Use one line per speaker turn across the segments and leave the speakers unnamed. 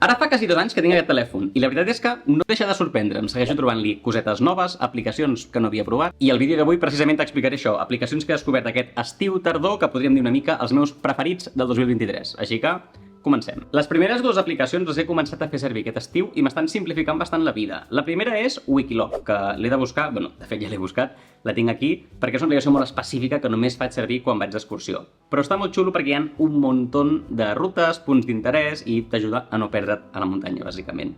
Ara fa quasi 2 anys que tinc aquest telèfon i la veritat és que no deixa de sorprendre'm. Segueixo trobant-li cosetes noves, aplicacions que no havia provat i el vídeo d'avui precisament t'explicaré això, aplicacions que he descobert aquest estiu-tardor que podríem dir una mica els meus preferits del 2023. Així que comencem. Les primeres dues aplicacions les he començat a fer servir aquest estiu i m'estan simplificant bastant la vida. La primera és Wikiloc, que l'he de buscar, bueno, de fet ja l'he buscat, la tinc aquí, perquè és una aplicació molt específica que només faig servir quan vaig d'excursió. Però està molt xulo perquè hi ha un muntó de rutes, punts d'interès i t'ajuda a no perdre't a la muntanya, bàsicament.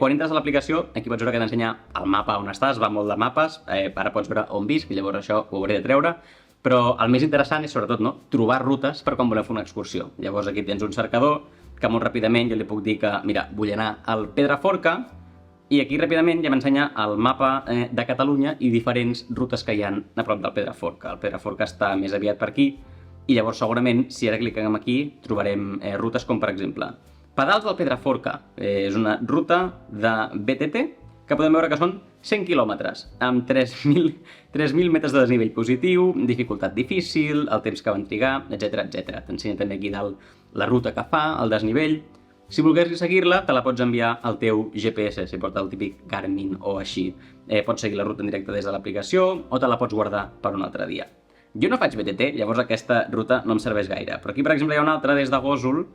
Quan entres a l'aplicació, aquí pots veure que t'ensenya el mapa on estàs, va molt de mapes, ara pots veure on visc i llavors això ho hauré de treure. Però el més interessant és, sobretot, trobar rutes per quan voleu fer una excursió. Llavors aquí tens un cercador que molt ràpidament jo li puc dir que, mira, vull anar al Pedraforca i aquí ràpidament ja m'ensenya el mapa de Catalunya i diferents rutes que hi ha a prop del Pedraforca. El Pedraforca està més aviat per aquí i llavors segurament, si ara cliquem aquí, trobarem rutes com, per exemple, Pedals del Pedraforca. És una ruta de BTT que podem veure que són 100 quilòmetres, amb 3.000 metres de desnivell positiu, dificultat difícil, el temps que van trigar, etc etc. T'ensenya també aquí dalt la ruta que fa, el desnivell. Si volgués seguir-la, te la pots enviar al teu GPS, si porta el típic Garmin o així. Pots seguir la ruta en directe des de l'aplicació o te la pots guardar per un altre dia. Jo no faig BTT, llavors aquesta ruta no em serveix gaire, però aquí, per exemple, hi ha una altra des de Gósol,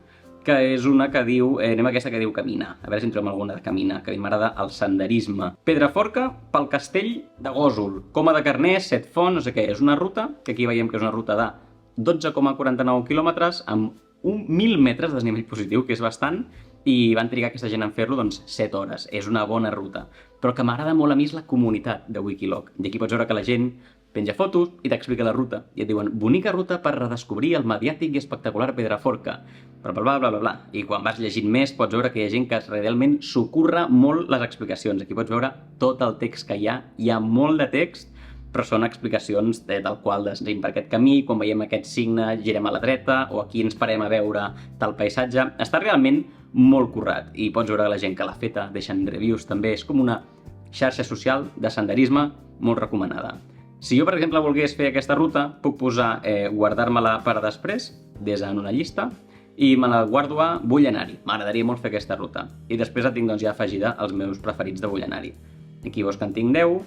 que és una que diu, anem a aquesta que diu Camina, a veure si en trobem alguna de Camina, que a mi m'agrada el senderisme. Pedraforca pel castell de Gósol, Coma de Carners, Set Fonts, no sé què, és una ruta, que aquí veiem que és una ruta de 12,49 quilòmetres amb 1.000 metres de desnivell positiu, que és bastant, i van trigar aquesta gent en fer-lo, doncs, 7 hores. És una bona ruta. Però el que m'agrada molt a mi és la comunitat de Wikiloc. I aquí pots veure que la gent penja fotos i t'explica la ruta. I et diuen, bonica ruta per redescobrir el mediàtic i espectacular Pedraforca. Bla, bla, bla, bla, bla. I quan vas llegint més pots veure que hi ha gent que realment s'ho curra molt les explicacions. Aquí pots veure tot el text que hi ha molt de text, però són explicacions tal qual desnim per aquest camí, quan veiem aquest signe girem a la dreta, o aquí ens parem a veure tal paisatge. Està realment molt currat i pots veure la gent que l'ha feta, deixen reviews també. És com una xarxa social de senderisme molt recomanada. Si jo, per exemple, volgués fer aquesta ruta, puc posar guardar-me-la per a després, des en una llista, i me la guardo a vull anar-hi. M'agradaria molt fer aquesta ruta. I després la tinc doncs, ja afegida als meus preferits de vull anar-hi. Aquí veus que en tinc 10,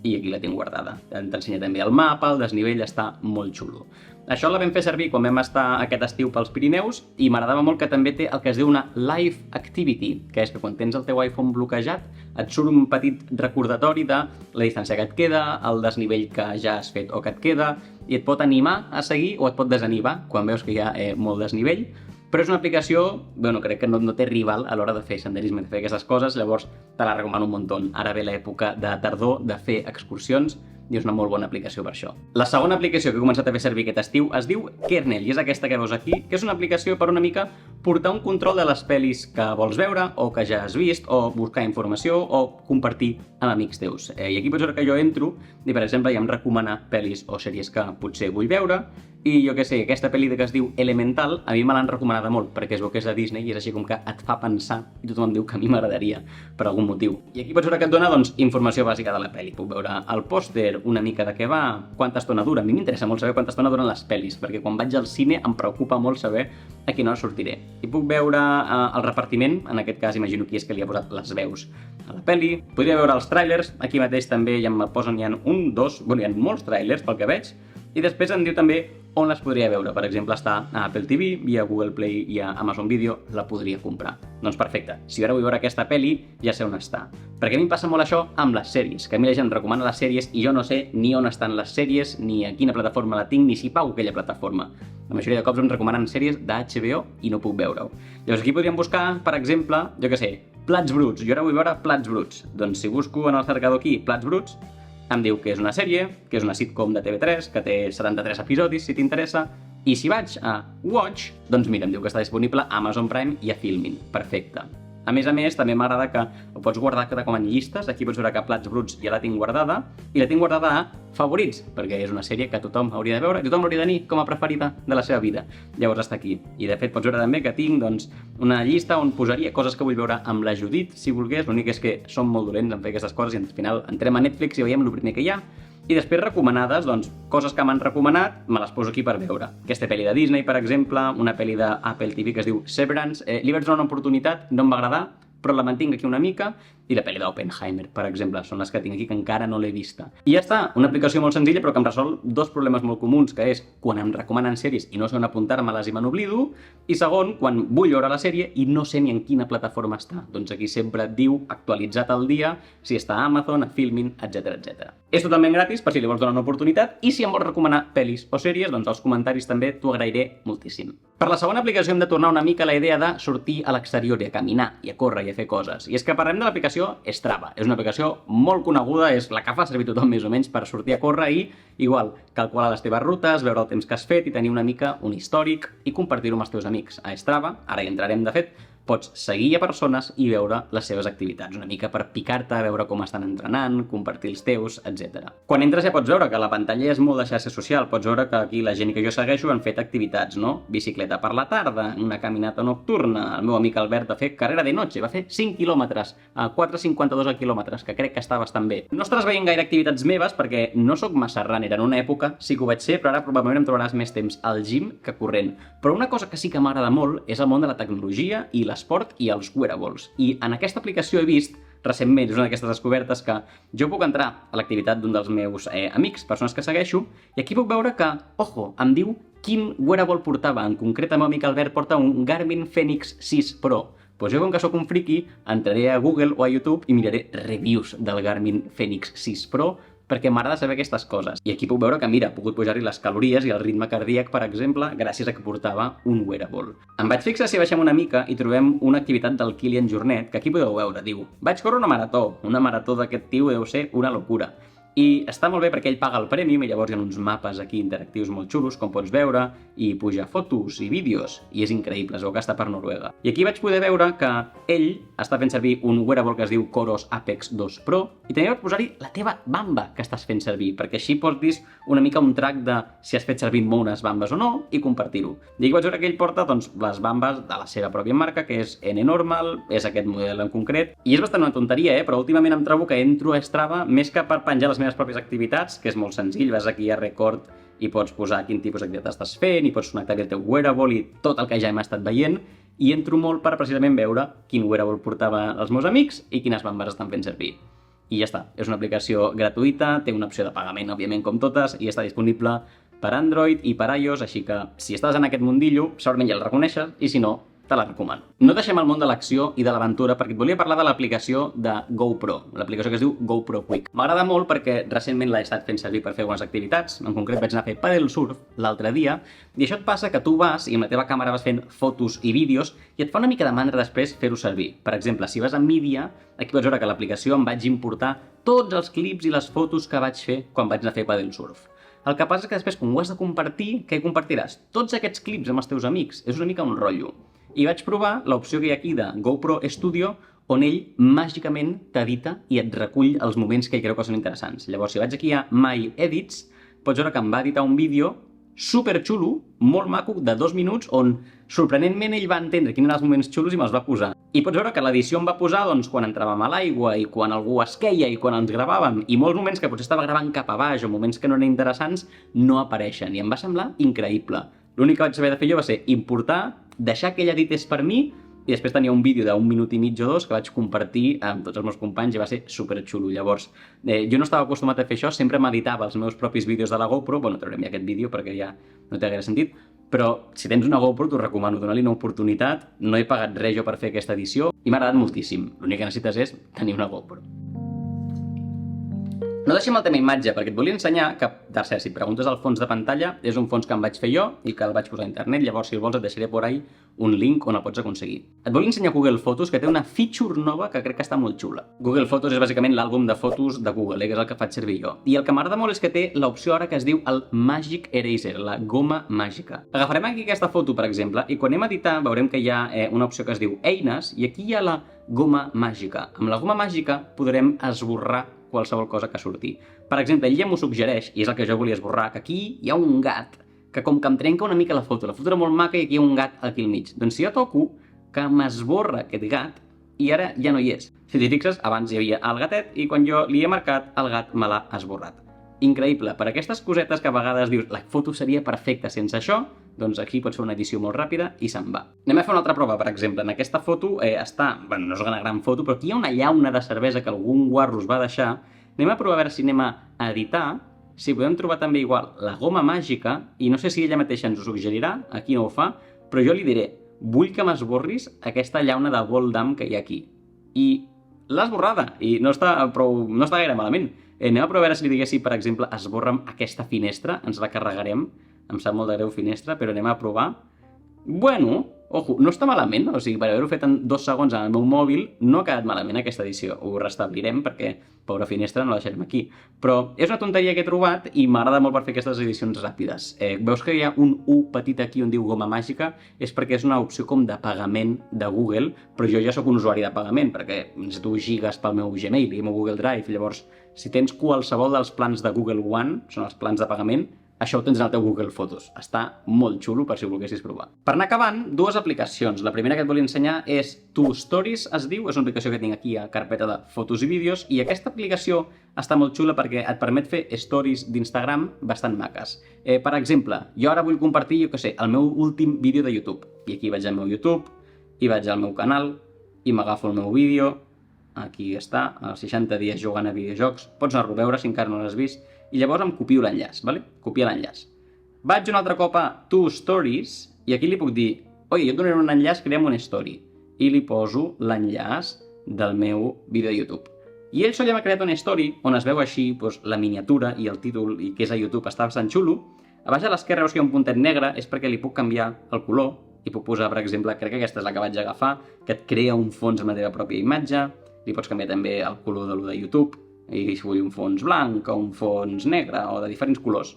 i aquí la tinc guardada. T'ensenya també el mapa, el desnivell, està molt xulo. Això la vam fer servir quan vam estar aquest estiu pels Pirineus i m'agradava molt que també té el que es diu una Live Activity, que és que quan tens el teu iPhone bloquejat et surt un petit recordatori de la distància que et queda, el desnivell que ja has fet o que et queda, i et pot animar a seguir o et pot desanimar quan veus que hi ha molt desnivell. Però és una aplicació, bueno, crec que no té rival a l'hora de fer senderisme, de fer aquestes coses, llavors te la recomano un muntó. Ara ve l'època de tardor de fer excursions i és una molt bona aplicació per això. La segona aplicació que he començat a fer servir aquest estiu es diu Kernel i és aquesta que veus aquí, que és una aplicació per una mica portar un control de les pel·lis que vols veure o que ja has vist o buscar informació o compartir amb amics teus. I aquí pots veure que jo entro i, per exemple, ja em recomana pel·lis o sèries que potser vull veure i jo què sé, aquesta pel·li que es diu Elemental a mi me l'han recomanada molt perquè es veu que és de Disney i és així com que et fa pensar i tothom em diu que a mi m'agradaria per algun motiu. I aquí pots veure que et dona doncs, informació bàsica de la pel·li. Puc veure el pòster, una mica de què va, quanta estona dura. A mi m'interessa molt saber quanta estona duren les pel·lis perquè quan vaig al cine em preocupa molt saber a quina hora sortiré. I puc veure el repartiment, en aquest cas imagino qui és que li ha posat les veus a la pel·li. Podria veure els tràilers, aquí mateix també ja em posen, hi ha hi ha molts tràilers pel que veig, i després em diu també on les podria veure. Per exemple, està a Apple TV, i a Google Play i a Amazon Video, la podria comprar. Doncs perfecte, si ara vull veure aquesta pel·li, ja sé on està. Perquè a mi em passa molt això amb les sèries, que a mi la gent recomana les sèries i jo no sé ni on estan les sèries, ni a quina plataforma la tinc, ni si pago aquella plataforma. La majoria de cops em recomanen sèries de HBO i no puc veure-ho. Llavors aquí podríem buscar, per exemple, jo què sé, Plats Bruts. Jo ara vull veure Plats Bruts. Doncs si busco en el cercador aquí Plats Bruts, em diu que és una sèrie, que és una sitcom de TV3, que té 73 episodis, si t'interessa, i si vaig a Watch, doncs mira, em diu que està disponible a Amazon Prime i a Filmin. Perfecte. A més, també m'agrada que ho pots guardar com en llistes. Aquí pots veure que Plats Bruts ja la tinc guardada, i la tinc guardada a favorits, perquè és una sèrie que tothom hauria de veure i tothom l'hauria de tenir com a preferida de la seva vida. Llavors està aquí. I de fet pots veure també que tinc doncs, una llista on posaria coses que vull veure amb la Judit, si volgués. L'únic és que som molt dolents en fer aquestes coses i al final entrem a Netflix i veiem el primer que hi ha I després recomanades, doncs, coses que m'han recomanat, me les poso aquí per veure. Aquesta pel·li de Disney, per exemple, una pel·li d'Apple TV que es diu Severance, li vaig donar una oportunitat, no em va agradar, però la mantinc aquí una mica, i la pel·li d'Oppenheimer, per exemple, són les que tinc aquí que encara no l'he vista. I ja està, una aplicació molt senzilla però que em resol dos problemes molt comuns, que és quan em recomanen sèries i no sé on apuntar-me-les i me n'oblido, i segon, quan vull veure la sèrie i no sé ni en quina plataforma està. Doncs aquí sempre et diu actualitzat al dia, si està a Amazon, a Filmin, etc etc. És totalment gratis per si li vols donar una oportunitat, i si em vols recomanar pel·lis o sèries, doncs als comentaris també t'ho agrairé moltíssim. Per la segona aplicació hem de tornar una mica a la idea de sortir a l'exterior i a caminar, i a córrer i a fer coses. I és que parlem de l'aplicació Strava. És una aplicació molt coneguda, és la que fa servir tothom més o menys per sortir a córrer i, igual, calcular les teves rutes, veure el temps que has fet i tenir una mica un històric i compartir-ho amb els teus amics. A Strava, ara hi entrarem de fet, pots seguir a persones i veure les seves activitats, una mica per picar-te, veure com estan entrenant, compartir els teus, etc. Quan entres ja pots veure que la pantalla és molt de xarxa social, pots veure que aquí la gent que jo segueixo han fet activitats, no? Bicicleta per la tarda, una caminata nocturna, el meu amic Albert va fer carrera de noche, va fer 5 quilòmetres, a 4,52 quilòmetres, que crec que està bastant bé. No estàs veient gaire activitats meves perquè no sóc massa runner, en una època sí que ho vaig ser, però ara probablement em trobaràs més temps al gym que corrent. Però una cosa que sí que m'agrada molt és el món de la tecnologia i l'esport i els wearables. I en aquesta aplicació he vist, recentment, és una d'aquestes descobertes, que jo puc entrar a l'activitat d'un dels meus amics, persones que segueixo, i aquí puc veure que, ojo, em diu quin wearable portava. En concret, el meu amic Albert porta un Garmin Fenix 6 Pro. Doncs jo, com que sóc un friki, entraré a Google o a YouTube i miraré reviews del Garmin Fenix 6 Pro, perquè m'agrada saber aquestes coses. I aquí puc veure que, mira, he pogut pujar-hi les calories i el ritme cardíac, per exemple, gràcies a que portava un wearable. Em vaig fixar si baixem una mica i trobem una activitat del Kilian Jornet, que aquí podeu veure, diu: vaig córrer una marató d'aquest tio deu ser una locura. I està molt bé perquè ell paga el prèmium i llavors hi ha uns mapes aquí interactius molt xulos, com pots veure, i puja fotos i vídeos, i és increïble, es veu que està per Noruega. I aquí vaig poder veure que ell està fent servir un wearable que es diu Coros Apex 2 Pro, i també pots posar-hi la teva bamba que estàs fent servir, perquè així pots dir una mica un track de si has fet servir molt unes bambes o no, i compartir-ho. I aquí vaig veure que ell porta doncs, les bambes de la seva pròpia marca, que és N-Normal, és aquest model en concret, i és bastant una tonteria, però últimament em trobo que entro a Strava més que per penjar les meves pròpies activitats, que és molt senzill, vas aquí a Record i pots posar quin tipus d'activitat estàs fent i pots connectar-hi el teu wearable i tot el que ja hem estat veient, i entro molt per precisament veure quin wearable portava els meus amics i quines bambes estan fent servir. I ja està, és una aplicació gratuïta, té una opció de pagament, òbviament, com totes, i està disponible per Android i per iOS, així que si estàs en aquest mundillo, segurament ja el reconeixes, i si no, te la recomano. No deixem el món de l'acció i de l'aventura perquè et volia parlar de l'aplicació de GoPro, l'aplicació que es diu GoPro Quick. M'agrada molt perquè recentment l'he estat fent servir per fer algunes activitats, en concret vaig anar a fer paddle surf l'altre dia, i això et passa que tu vas i amb la teva càmera vas fent fotos i vídeos i et fa una mica de mandra després fer-ho servir. Per exemple, si vas a Media, aquí pots veure que a l'aplicació em vaig importar tots els clips i les fotos que vaig fer quan vaig anar a fer paddle surf. El que passa és que després, quan ho has de compartir, què compartiràs? Tots aquests clips amb els teus amics. És una mica un rotllo. I vaig provar l'opció que hi ha aquí de GoPro Studio, on ell màgicament t'edita i et recull els moments que ell creu que són interessants. Llavors, si vaig aquí a My Edits, pots veure que em va editar un vídeo superxulo, molt maco, de 2 minuts, on sorprenentment ell va entendre quins eren els moments xulos i me'ls va posar. I pots veure que l'edició em va posar doncs, quan entràvem a l'aigua i quan algú es queia i quan ens gravàvem, i molts moments que potser estava gravant cap a baix o moments que no eren interessants no apareixen, i em va semblar increïble. L'únic que vaig haver de fer jo va ser importar, deixar que ell edités per mi, i després tenia un vídeo d'1 minut i mig o 2 que vaig compartir amb tots els meus companys i va ser superxulo. Llavors, jo no estava acostumat a fer això, sempre m'editava els meus propis vídeos de la GoPro, bueno, traurem ja aquest vídeo perquè ja no té gaire sentit, però si tens una GoPro t'ho recomano, donar-li una oportunitat, no he pagat res jo per fer aquesta edició i m'ha agradat moltíssim. L'únic que necessites és tenir una GoPro. No deixem el tema imatge, perquè et volia ensenyar que, per cert, si et preguntes el fons de pantalla, és un fons que em vaig fer jo i que el vaig posar a internet, llavors si el vols et deixaré por ahí un link on el pots aconseguir. Et volia ensenyar Google Fotos, que té una feature nova que crec que està molt xula. Google Fotos és bàsicament l'àlbum de fotos de Google, que és el que faig servir jo. I el que m'agrada molt és que té l'opció ara que es diu el Magic Eraser, la goma màgica. Agafarem aquí aquesta foto, per exemple, i quan anem a editar veurem que hi ha una opció que es diu Eines, i aquí hi ha la goma màgica. Amb la goma màgica podrem esborrar qualsevol cosa que surti. Per exemple, ell ja m'ho suggereix, i és el que jo volia esborrar, que aquí hi ha un gat que com que em trenca una mica la foto era molt maca i aquí hi ha un gat aquí al mig. Doncs si jo toco, que m'esborra aquest gat i ara ja no hi és. Si t'hi fixes, abans hi havia el gatet i quan jo li he marcat, el gat me l'ha esborrat. increïble. Per aquestes cosetes que a vegades dius la foto seria perfecta sense això, doncs aquí pots fer una edició molt ràpida i se'n va. Anem a fer una altra prova, per exemple. En aquesta foto no és una gran foto, però aquí hi ha una llauna de cervesa que algun guarro us va deixar. Anem a provar a veure si anem a editar, si podem trobar també igual la goma màgica, i no sé si ella mateixa ens ho suggerirà, aquí no ho fa, però jo li diré, vull que m'esborris aquesta llauna de Voldam que hi ha aquí. I l'ha esborrada, i no està gaire malament. Anem a provar a veure si li diguessi, per exemple, esborra'm aquesta finestra, ens la carregarem, em sap molt de greu finestra, però anem a provar. Bueno, ojo, no està malament, o sigui, per haver-ho fet en 2 segons en el meu mòbil, no ha quedat malament aquesta edició. Ho restablirem perquè, pobra finestra, no la deixarem aquí. Però és una tonteria que he trobat i m'agrada molt per fer aquestes edicions ràpides. Veus que hi ha un U petit aquí on diu goma màgica? És perquè és una opció com de pagament de Google, però jo ja sóc un usuari de pagament, perquè necessito gigas pel meu Gmail i el meu Google Drive. Llavors, si tens qualsevol dels plans de Google One, són els plans de pagament, això ho tens al teu Google Fotos. Està molt xulo per si ho volguessis provar. Per anar acabant, 2 aplicacions. La primera que et volia ensenyar és Two Stories, es diu. És una aplicació que tinc aquí a carpeta de fotos i vídeos. I aquesta aplicació està molt xula perquè et permet fer stories d'Instagram bastant maques. Per exemple, jo ara vull compartir, jo què sé, el meu últim vídeo de YouTube. I aquí vaig al meu YouTube, i vaig al meu canal, i m'agafo el meu vídeo. Aquí està, als 60 dies jugant a videojocs. Pots anar-ho a veure si encara no l'has vist. I llavors em copio l'enllaç, ¿vale? Copiar l'enllaç. Vaig un altre cop a Two Stories i aquí li puc dir, oi, jo et donaré un enllaç, creem una story. I li poso l'enllaç del meu vídeo de YouTube. I ell sol ja m'ha creat una story on es veu així doncs, la miniatura i el títol i que és a YouTube està bastant xulo. A baix a l'esquerra veus que hi ha un puntet negre, és perquè li puc canviar el color i puc posar, per exemple, crec que aquesta és la que vaig agafar, que et crea un fons amb la teva pròpia imatge, li pots canviar també el color de YouTube, i si vull un fons blanc o un fons negre o de diferents colors.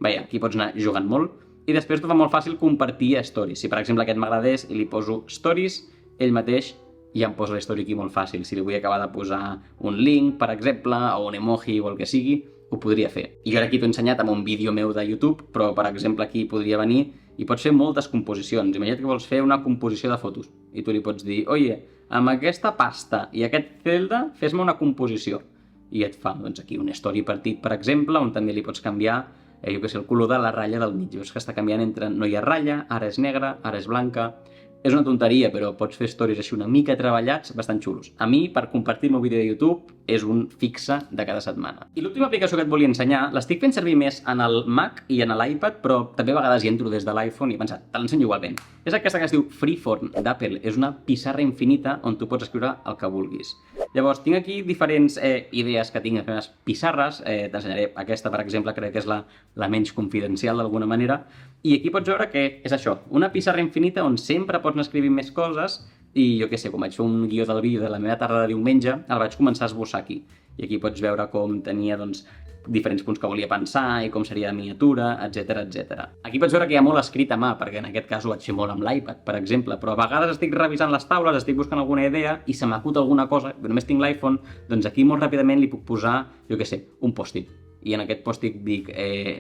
Veia, aquí pots anar jugant molt i després t'ho fa molt fàcil compartir stories. Si per exemple aquest m'agradés i li poso stories, ell mateix ja em posa la story aquí molt fàcil. Si li vull acabar de posar un link, per exemple, o un emoji o el que sigui, ho podria fer. I jo ara aquí t'ho he ensenyat amb un vídeo meu de YouTube, però per exemple aquí podria venir i pots fer moltes composicions. Imagina't que vols fer una composició de fotos i tu li pots dir, oye, amb aquesta pasta i aquest celda fes-me una composició. I et fa doncs, aquí un story partit, per exemple, on també li pots canviar jo que sé, el color de la ratlla del mig. Veus que està canviant entre no hi ha ratlla, ara és negra, ara és blanca. És una tonteria, però pots fer stories així una mica treballats, bastant xulos. A mi, per compartir el meu vídeo de YouTube, és un fixe de cada setmana. I l'última aplicació que et volia ensenyar, l'estic fent servir més en el Mac i en l'iPad, però també a vegades hi entro des de l'iPhone i he pensat, te l'ensenyo igualment. És aquesta que es diu Freeform d'Apple. És una pissarra infinita on tu pots escriure el que vulguis. Llavors, tinc aquí diferents idees que tinc en les pissarres. T'ensenyaré aquesta, per exemple, crec que és la menys confidencial d'alguna manera. I aquí pots veure que és això, una pissarra infinita on sempre pots anar escrivint més coses i jo què sé, quan vaig fer un guió del vídeo de la meva tarda de diumenge, el vaig començar a esbossar aquí. I aquí pots veure com tenia doncs, diferents punts que volia pensar i com seria la miniatura, etc etc. Aquí pots veure que hi ha molt escrit a mà, perquè en aquest cas ho vaig fer molt amb l'iPad, per exemple, però a vegades estic revisant les taules, estic buscant alguna idea i se m'acut alguna cosa, que només tinc l'iPhone, doncs aquí molt ràpidament li puc posar, jo què sé, un pòst-it. I en aquest pòst-it dic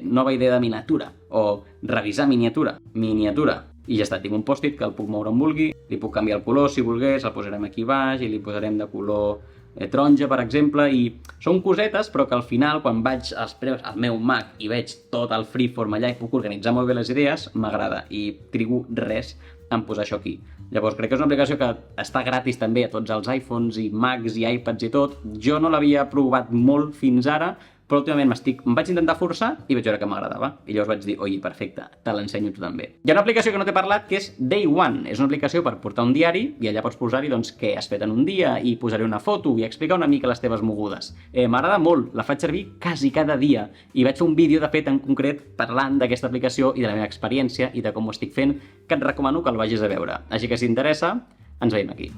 nova idea de miniatura o revisar miniatura. I ja està, tinc un pòst-it que el puc moure on vulgui, li puc canviar el color si volgués, el posarem aquí baix i li posarem de color taronja, per exemple, i són cosetes, però que al final, quan vaig al meu Mac i veig tot el freeform allà i puc organitzar molt bé les idees, m'agrada i trigo res en posar això aquí. Llavors, crec que és una aplicació que està gratis també a tots els iPhones i Macs i iPads i tot. Jo no l'havia provat molt fins ara, però últimament em vaig intentar forçar i vaig veure que m'agradava. I llavors vaig dir, oi, perfecte, te l'ensenyo tu també. Hi ha una aplicació que no t'he parlat que és Day One. És una aplicació per portar un diari i allà pots posar-hi doncs, què has fet en un dia i posaré una foto i explicar una mica les teves mogudes. M'agrada molt, la faig servir quasi cada dia i vaig fer un vídeo, de fet, en concret, parlant d'aquesta aplicació i de la meva experiència i de com ho estic fent, que et recomano que el vagis a veure. Així que si t'interessa, ens veiem aquí.